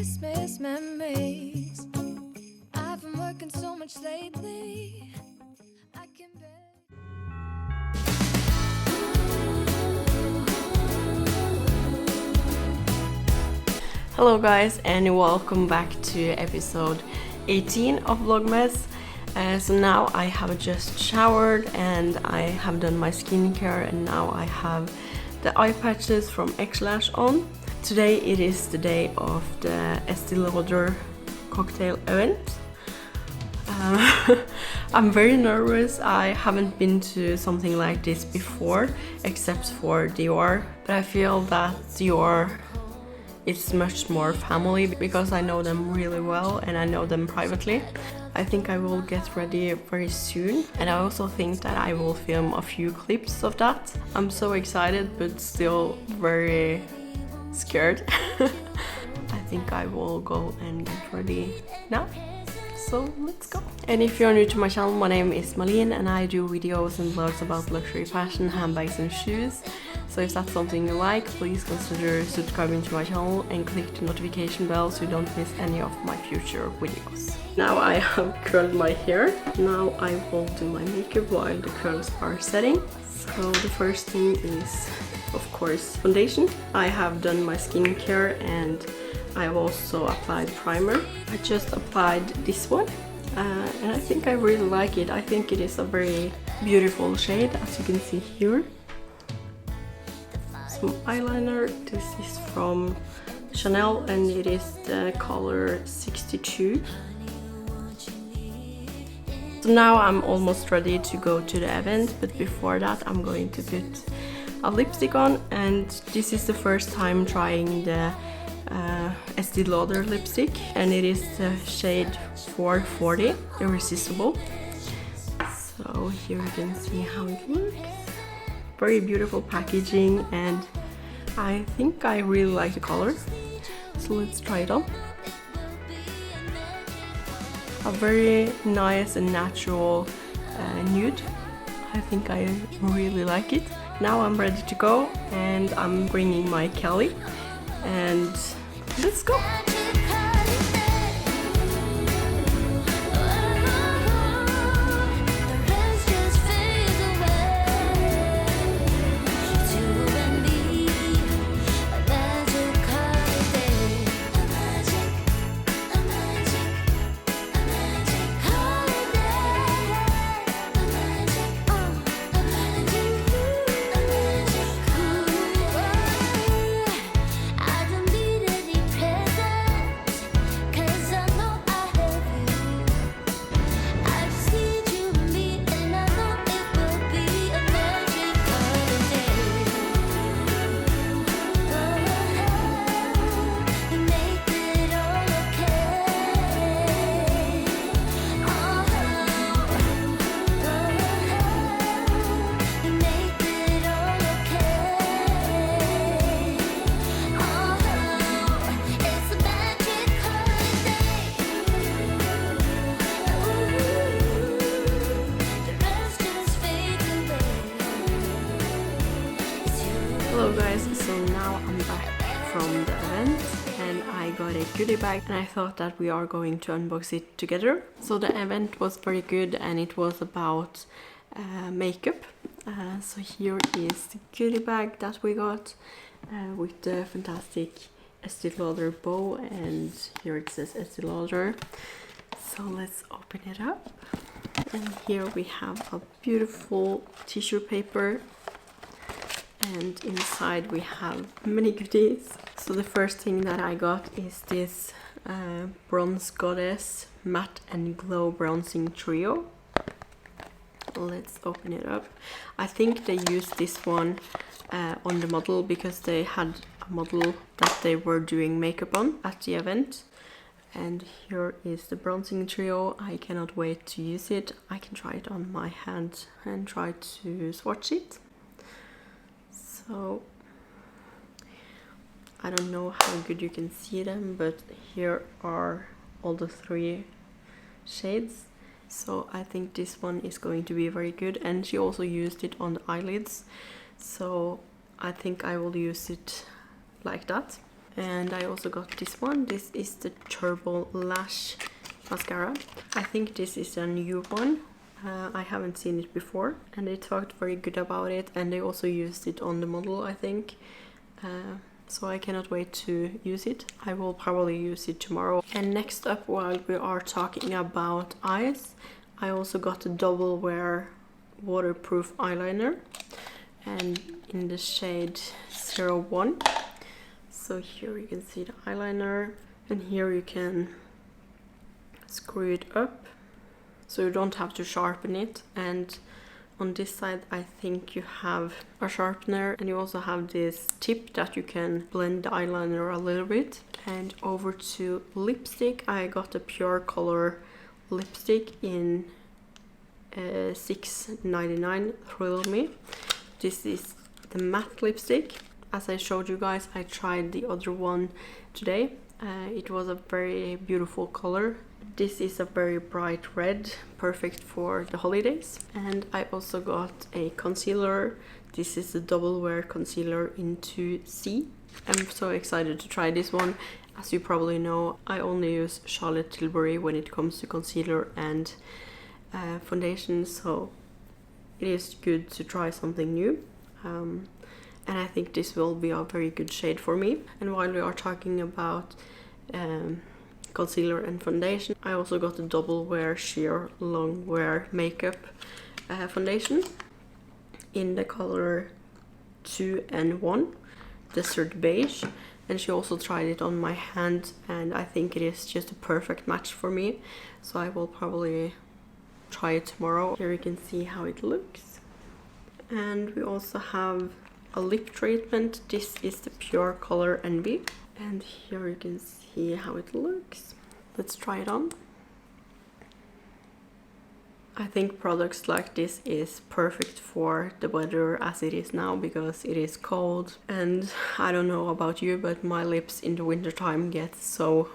dismiss memories. I've been working so much lately. I can Hello guys, and welcome back to episode 18 of Vlogmas. So now I have just showered and I have done my skincare, and now I have the eye patches from X-Lash on. Today it is the day of the Estee Lauder cocktail event. I'm very nervous. I haven't been to something like this before except for Dior, but I feel that Dior it's much more family because I know them really well and I know them privately. I think I will get ready very soon, and I also think that I will film a few clips of that. I'm so excited but still very scared. I think I will go and get ready now. So let's go. And if you're new to my channel, my name is Marlene and I do videos and vlogs about luxury fashion, handbags and shoes. So if that's something you like, please consider subscribing to my channel and click the notification bell so you don't miss any of my future videos. Now I have curled my hair. Now I will do my makeup while the curls are setting. So the first thing is, of course, foundation. I have done my skincare and I've also applied primer. I just applied this one and I think I really like it. I think it is a very beautiful shade, as you can see here. Some eyeliner. This is from Chanel and it is the color 62. So now I'm almost ready to go to the event, but before that I'm going to put a lipstick on, and this is the first time trying the Estee Lauder lipstick, and it is the shade 440, Irresistible. So here you can see how it looks. Very beautiful packaging, and I think I really like the color. So let's try it on. A very nice and natural nude. I think I really like it. Now I'm ready to go, and I'm bringing my Kelly, and let's go. Hello guys, so now I'm back from the event and I got a goodie bag, and I thought that we are going to unbox it together. So the event was very good and it was about makeup. So here is the goodie bag that we got with the fantastic Estee Lauder bow, and here it says Estee Lauder. So let's open it up, and here we have a beautiful tissue paper. And inside we have many goodies. So the first thing that I got is this Bronze Goddess Matte and Glow Bronzing Trio. Let's open it up. I think they used this one on the model because they had a model that they were doing makeup on at the event. And here is the bronzing trio. I cannot wait to use it. I can try it on my hand and try to swatch it. So I don't know how good you can see them, but here are all the three shades. So I think this one is going to be very good, and she also used it on the eyelids, so I think I will use it like that. And I also got this one. This is the Turbo Lash Mascara. I think this is a new one. I haven't seen it before, and they talked very good about it, and they also used it on the model, I think. So I cannot wait to use it. I will probably use it tomorrow. And next up, while we are talking about eyes, I also got a double wear waterproof eyeliner, and in the shade 01. So here you can see the eyeliner, and here you can screw it up so you don't have to sharpen it. And on this side I think you have a sharpener, and you also have this tip that you can blend the eyeliner a little bit. And over to lipstick, I got a Pure Color lipstick in $6.99 Thrill Me. This is the matte lipstick. As I showed you guys, I tried the other one today. It was a very beautiful color. This is a very bright red, perfect for the holidays. And I also got a concealer. This is a double wear concealer in 2C. I'm so excited to try this one. As you probably know, I only use Charlotte Tilbury when it comes to concealer and foundation, so it is good to try something new. And I think this will be a very good shade for me. And while we are talking about concealer and foundation, I also got a double wear sheer long wear makeup foundation in the color 2 and 1, Desert Beige. And she also tried it on my hand, and I think it is just a perfect match for me. So I will probably try it tomorrow. Here you can see how it looks. And we also have a lip treatment. This is the Pure Color Envy, and here you can see how it looks. Let's try it on. I think products like this is perfect for the weather as it is now, because it is cold, and I don't know about you, but my lips in the winter time get so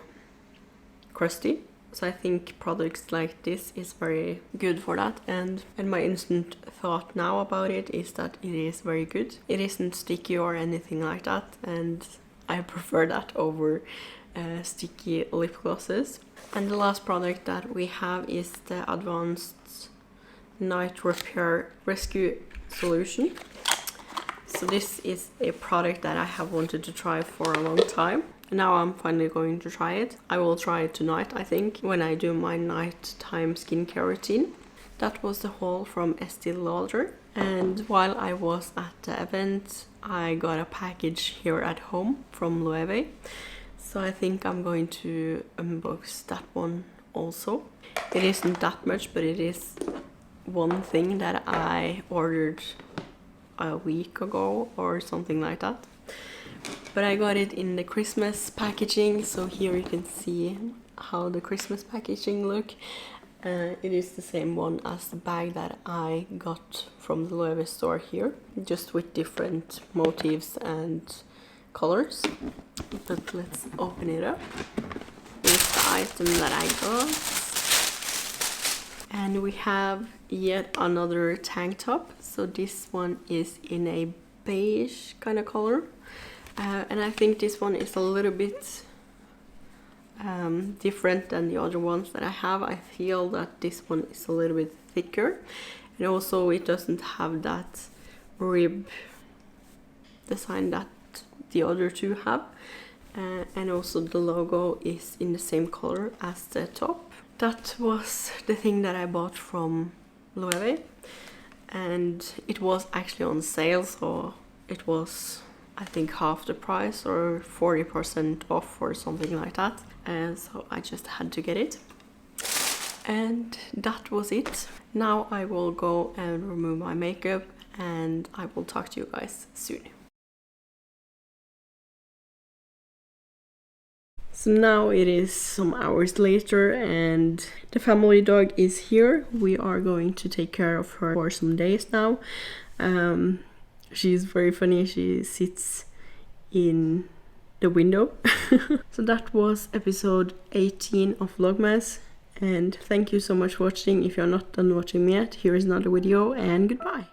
crusty. So I think products like this is very good for that, and my instant thought now about it is that it is very good. It isn't sticky or anything like that, and I prefer that over sticky lip glosses. And the last product that we have is the Advanced Night Repair Rescue Solution. So this is a product that I have wanted to try for a long time. Now I'm finally going to try it. I will try it tonight, I think, when I do my nighttime skincare routine. That was the haul from Estee Lauder. And while I was at the event, I got a package here at home from Loewe. So I think I'm going to unbox that one also. It isn't that much, but it is one thing that I ordered a week ago or something like that. But I got it in the Christmas packaging, so here you can see how the Christmas packaging look. It is the same one as the bag that I got from the Loewe store here, just with different motifs and colors. But let's open it up. Here's the item that I got. And we have yet another tank top. So this one is in a beige kind of color. And I think this one is a little bit different than the other ones that I have. I feel that this one is a little bit thicker, and also it doesn't have that rib design that the other two have, and also the logo is in the same color as the top. That was the thing that I bought from Loewe, and it was actually on sale, so it was, I think, half the price or 40% off or something like that. And so I just had to get it. And that was it. Now I will go and remove my makeup, and I will talk to you guys soon. So now it is some hours later, and the family dog is here. We are going to take care of her for some days now. She's very funny. She sits in the window. So that was episode 18 of Vlogmas, and thank you so much for watching. If you're not done watching me yet, here is another video, and goodbye.